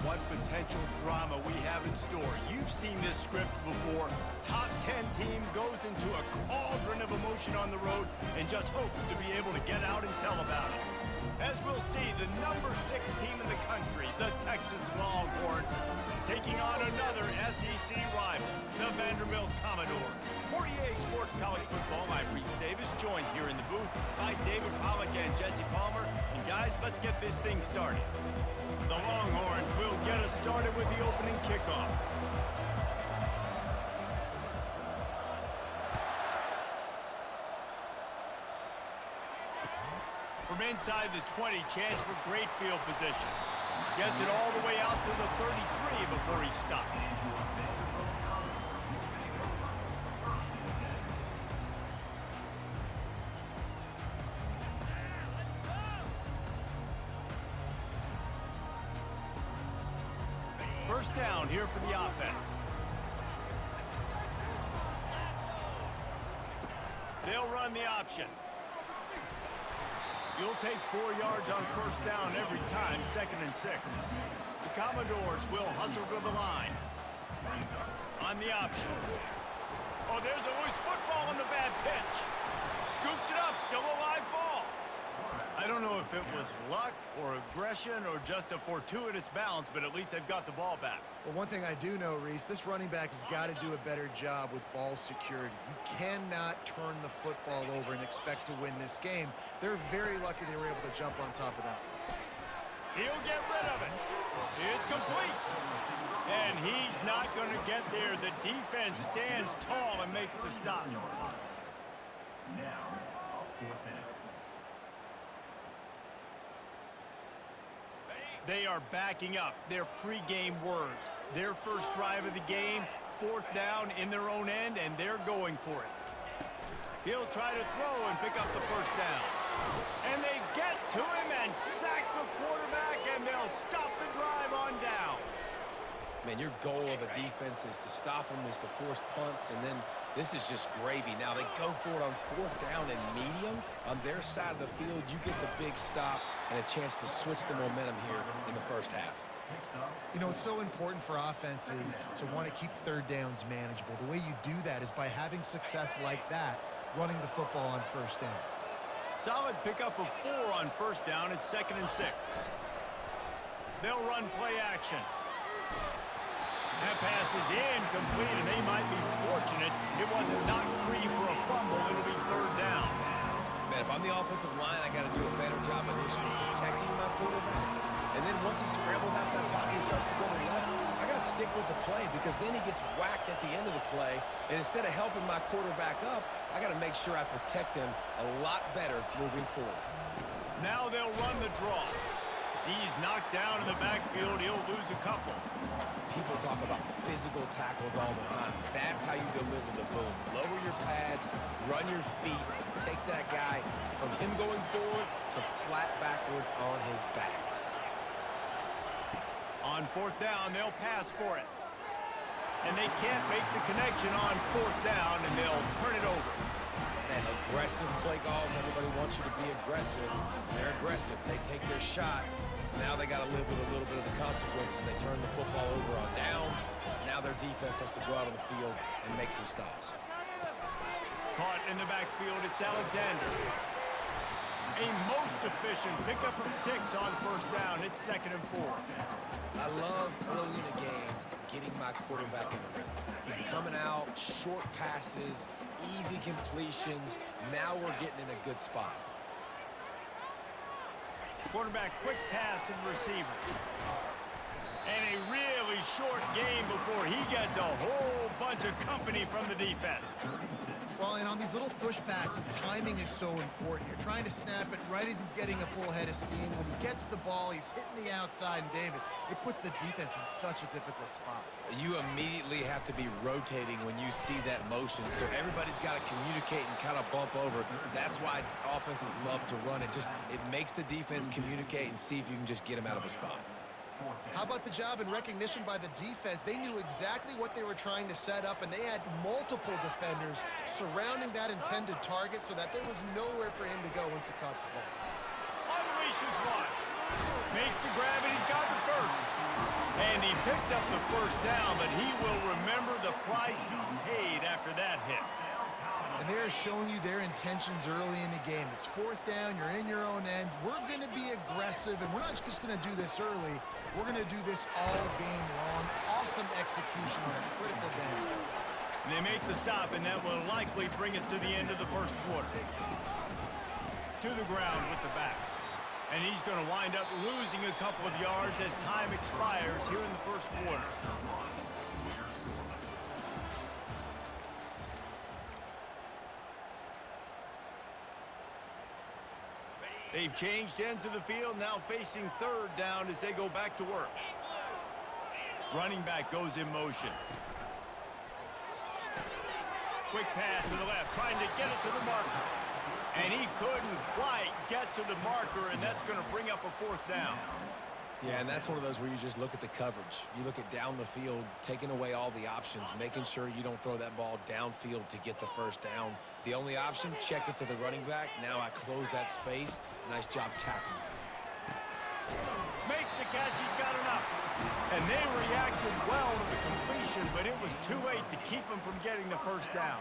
what potential drama we have in store. You've seen this script before. Top 10 team goes into a cauldron of emotion on the road and just hopes to be able to get out and tell about it. As we'll see, the number 6 team in the country, the Texas Longhorns, taking on another SEC rival, the Vanderbilt Commodores. For EA Sports College Football, I'm Reese Davis, joined here in the booth by David Pollack and Jesse Palmer. And guys, let's get this thing started. The Longhorns will get us started with the opening kickoff. From inside the 20, chance for great field position. Gets it all the way out to the 33 before he stopped. First down here for the offense. They'll run the option. You'll take 4 yards on first down every time, 2nd and 6. The Commodores will hustle to the line. On the option. Oh, there's always football on the bad pitch. Scoops it up, still a live ball. I don't know if it was luck or aggression or just a fortuitous bounce, but at least they've got the ball back. Well, one thing I do know, Reese, this running back has got to do a better job with ball security. You cannot turn the football over and expect to win this game. They're very lucky they were able to jump on top of that. He'll get rid of it. It's complete. And he's not going to get there. The defense stands tall and makes the stop. They are backing up their pregame words. Their first drive of the game, 4th down in their own end, and they're going for it. He'll try to throw and pick up the first down. And they get to him and sack the quarterback, and they'll stop the drive on downs. Man, your goal of a defense is to stop them, is to force punts, and then this is just gravy. Now, they go for it on 4th down and medium. On their side of the field, you get the big stop and a chance to switch the momentum here in the first half. You know, it's so important for offenses to want to keep 3rd downs manageable. The way you do that is by having success like that, running the football on 1st down. Solid pickup of 4 on 1st down. It's 2nd and 6. They'll run play action. That pass is incomplete, and they might be fortunate it wasn't knocked free for a fumble. It'll be 3rd down. Man, if I'm the offensive line, I got to do a better job initially protecting my quarterback. And then once he scrambles out that pocket, he starts to go to the left, I got to stick with the play because then he gets whacked at the end of the play. And instead of helping my quarterback up, I got to make sure I protect him a lot better moving forward. Now they'll run the draw. He's knocked down in the backfield. He'll lose a couple. People talk about physical tackles all the time. That's how you deliver the boom. Lower your pads, run your feet, take that guy from him going forward to flat backwards on his back. On 4th down, they'll pass for it. And they can't make the connection on 4th down, and they'll turn it over. Man, aggressive play calls. Everybody wants you to be aggressive. They're aggressive. They take their shot. Now they got to live with a little bit of the consequences. They turn the football over on downs. Now their defense has to go out on the field and make some stops. Caught in the backfield, it's Alexander. A most efficient pickup of 6 on 1st down. It's 2nd and 4. I love early in the game getting my quarterback in the rhythm. Coming out, short passes, easy completions. Now we're getting in a good spot. Quarterback quick pass to the receiver. And a really short game before he gets a whole bunch of company from the defense. Well, and on these little push passes, timing is so important. You're trying to snap it right as he's getting a full head of steam. When he gets the ball, he's hitting the outside, and David, it puts the defense in such a difficult spot. You immediately have to be rotating when you see that motion, so everybody's got to communicate and kind of bump over. That's why offenses love to run it. It makes the defense communicate and see if you can just get him out of a spot. How about the job and recognition by the defense? They knew exactly what they were trying to set up, and they had multiple defenders surrounding that intended target so that there was nowhere for him to go once he caught the ball. Unleashes one. Makes the grab, and he's got the first. Picks up the first down, but he will remember the price he paid after that hit. And they're showing you their intentions early in the game. It's fourth down, you're in your own end. We're going to be aggressive, and we're not just going to do this early. We're going to do this all game long. Awesome execution on a critical down. And they make the stop, and that will likely bring us to the end of the first quarter. To the ground with the back. And he's going to wind up losing a couple of yards as time expires here in the first quarter. They've changed ends of the field, now facing third down as they go back to work. Running back goes in motion. Quick pass to the left, trying to get it to the marker. And he couldn't quite get to the marker, and that's going to bring up a fourth down. Yeah, and that's one of those where you just look at the coverage. You look at down the field, taking away all the options, making sure you don't throw that ball downfield to get the first down. The only option, check it to the running back. Now I close that space. Nice job tackling. Makes the catch, he's got enough. And they reacted well to the completion, but it was too late to keep him from getting the first down.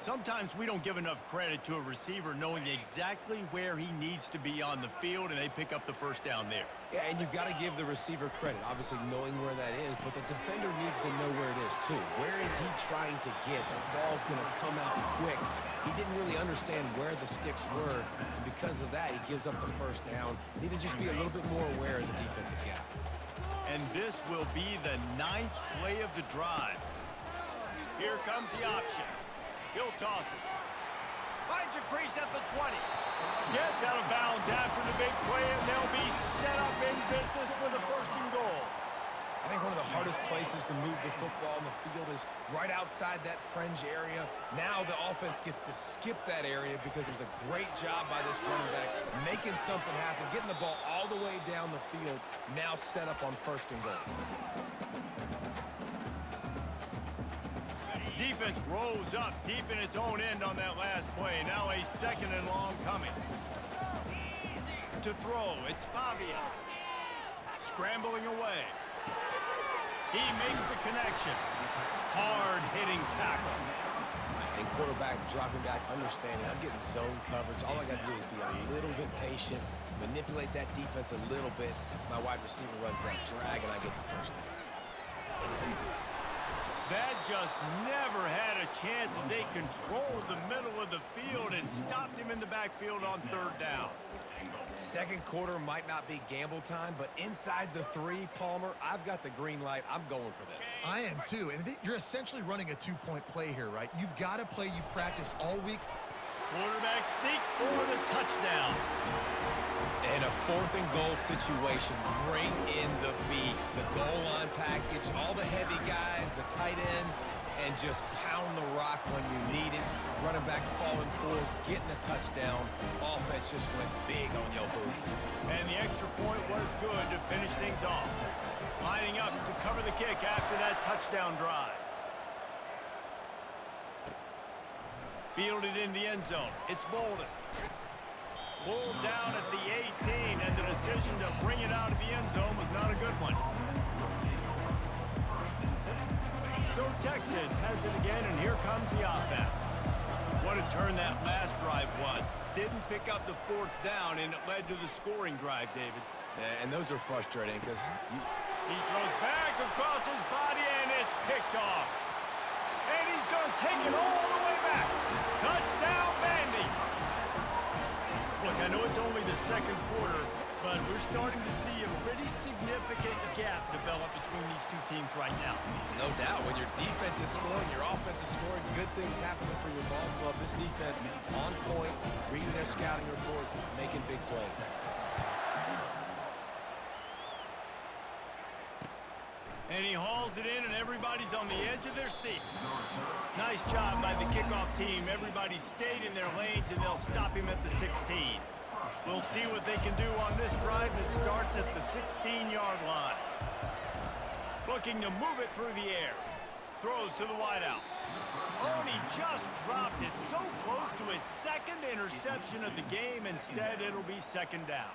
Sometimes we don't give enough credit to a receiver knowing exactly where he needs to be on the field, and they pick up the first down there. Yeah, and you've got to give the receiver credit, obviously knowing where that is, but the defender needs to know where it is too. Where is he trying to get? That ball's going to come out quick. He didn't really understand where the sticks were, and because of that, he gives up the first down. Need to just be a little bit more aware as a defensive guy. And this will be the 9th play of the drive. Here comes the option. He'll toss it. Finds a crease at the 20. Gets out of bounds after the big play, and they'll be set up in business with a first and goal. I think one of the hardest places to move the football on the field is right outside that fringe area. Now the offense gets to skip that area because it was a great job by this running back making something happen, getting the ball all the way down the field, now set up on first and goal. Defense rolls up deep in its own end on that last play. Now a second and long coming. To throw, it's Pavia. Scrambling away. He makes the connection. Hard-hitting tackle. And quarterback dropping back, understanding I'm getting zone coverage. All I got to do is be a little bit patient, manipulate that defense a little bit. My wide receiver runs that drag, and I get the first down. That just never had a chance as they controlled the middle of the field and stopped him in the backfield on third down. Second quarter might not be gamble time, but inside the 3, Palmer, I've got the green light. I'm going for this. I am too, and you're essentially running a two-point play here, right? You've got to play you've practiced all week. Quarterback sneak for the touchdown. In a fourth and goal situation, bring in the beef, the goal line package, all the heavy guys, the tight ends, and just pound the rock when you need it. Running back falling forward, getting a touchdown. Offense just went big on your booty. And the extra point was good to finish things off. Lining up to cover the kick after that touchdown drive. Fielded in the end zone. It's Bolden. Pulled down at the 18, and the decision to bring it out of the end zone was not a good one. So Texas has it again, and here comes the offense. What a turn that last drive was. Didn't pick up the fourth down, and it led to the scoring drive, David. Yeah, and those are frustrating because he throws back across his body, and it's picked off. And he's going to take it all the way back. Touchdown, Vandy. Look, I know it's only the second quarter, but we're starting to see a pretty significant gap develop between these two teams right now. no doubt, when your defense is scoring, your offense is scoring, good things happening for your ball club. This defense on point, reading their scouting report, making big plays. And he hauls it in, and everybody's on the edge of their seats. Nice job by the kickoff team. Everybody stayed in their lanes, and they'll stop him at the 16. We'll see what they can do on this drive that starts at the 16-yard line. Looking to move it through the air. Throws to the wideout. Oh, and he just dropped it so close to his second interception of the game. Instead, it'll be second down.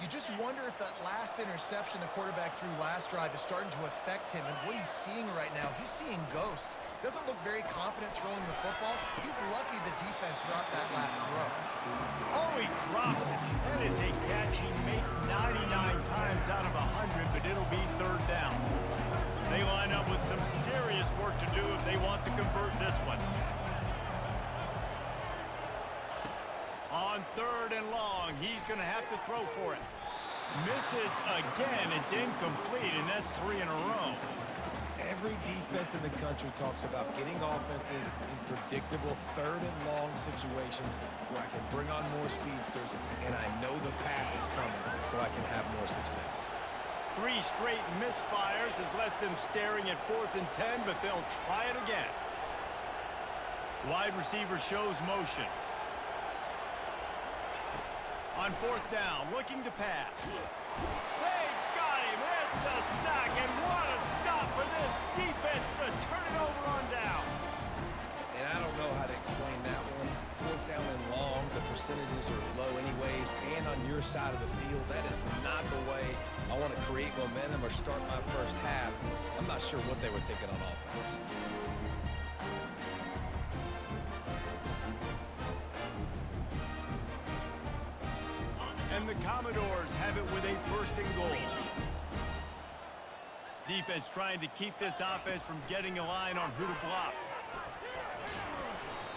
You just wonder if that last interception the quarterback threw last drive is starting to affect him and what he's seeing right now. He's seeing ghosts. Doesn't look very confident throwing the football. He's lucky the defense dropped that last throw. Oh, he drops it. That is a catch he makes 99 times out of 100, but it'll be third down. They line up with some serious work to do if they want to convert this one. On third and long, he's going to have to throw for it. Misses again. It's incomplete, and that's 3 in a row. Every defense in the country talks about getting offenses in predictable third and long situations where I can bring on more speedsters and I know the pass is coming so I can have more success. 3 straight misfires has left them staring at 4th and 10, but they'll try it again. Wide receiver shows motion. On 4th down, looking to pass. They got him. It's a sack, and what a stop for this defense to turn it over on down. And I don't know how to explain that one. 4th down and long, the percentages are low anyways, and on your side of the field, that is not the way I want to create momentum or start my first half. I'm not sure what they were thinking on offense. And the Commodores have it with a 1st and goal. Defense trying to keep this offense from getting a line on who to block.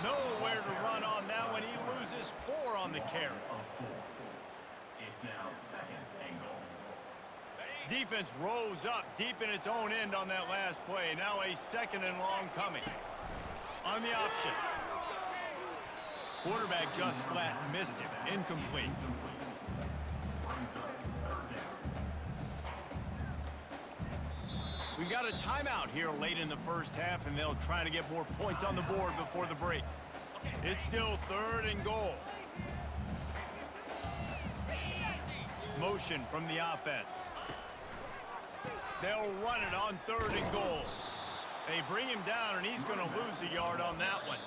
Nowhere to run on that one. He loses 4 on the carry. It's now 2nd and goal. Defense rose up deep in its own end on that last play. Now a 2nd and long coming. On the option. Quarterback just flat missed it. Incomplete. We got a timeout here late in the first half, and they'll try to get more points on the board before the break. It's still 3rd and goal. Motion from the offense. They'll run it on 3rd and goal. They bring him down, and he's going to lose a yard on that one.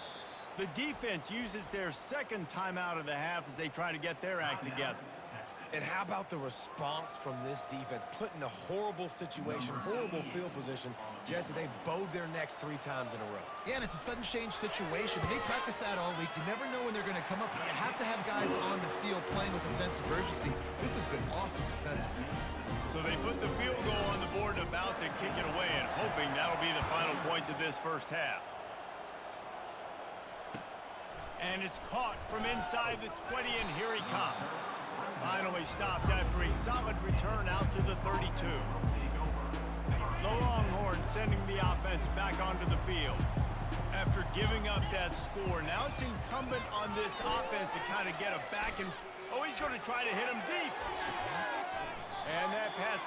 The defense uses their 2nd timeout of the half as they try to get their act together. And how about the response from this defense? Put in a horrible situation, horrible field position. Jesse, they bowed their necks 3 times in a row. Yeah, and it's a sudden change situation. They practice that all week. You never know when they're going to come up. You have to have guys on the field playing with a sense of urgency. This has been awesome defensively. So they put the field goal on the board, about to kick it away, and hoping that'll be the final points of this first half. And it's caught from inside the 20, and here he comes. Finally stopped after a solid return out to the 32. The Longhorns sending the offense back onto the field. After giving up that score, now it's incumbent on this offense to kind of get a back and... Oh, he's going to try to hit him deep. And that pass